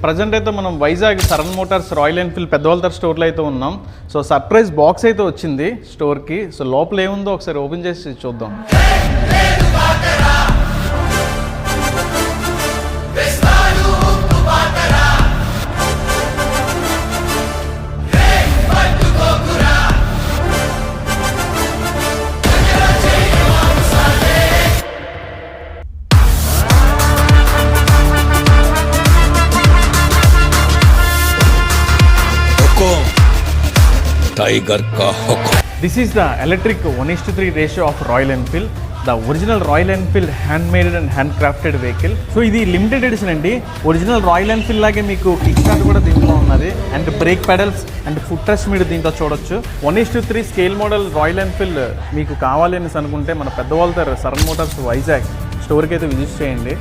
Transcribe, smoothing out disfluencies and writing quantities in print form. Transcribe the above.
Present అయితే మనం Vizag Saran Motors royal Enfield పెద్దవాళ్ళ స్టోర్లో అయితే ఉన్నాం. సో సర్ప్రైజ్ బాక్స్ అయితే వచ్చింది స్టోర్కి. సో లోపల ఏముందో ఒకసారి ఓపెన్ చేసి చూద్దాం. टाइगर का हुक्म. This is the electric 1:3 ratio of Royal Enfield. The original Royal Enfield handmade and handcrafted vehicle. So ఇది లిమిటెడ్ ఎడిషన్ అండి. ఒరిజినల్ రాయల్ ఎన్ఫీల్డ్ లాగే మీకు కిక్ స్టార్ట్ కూడా దీంట్లో ఉన్నది, and brake pedals and foot rest మీరు దీంట్లో చూడొచ్చు. 1:3 స్కేల్ మోడల్ రాయల్ ఎన్ఫీల్డ్ మీకు కావాలి అనేసి అనుకుంటే మన పెద్దవాళ్ళ సరన్ మోటార్స్ వైజాగ్ స్టోర్కి అయితే విజిట్ చేయండి.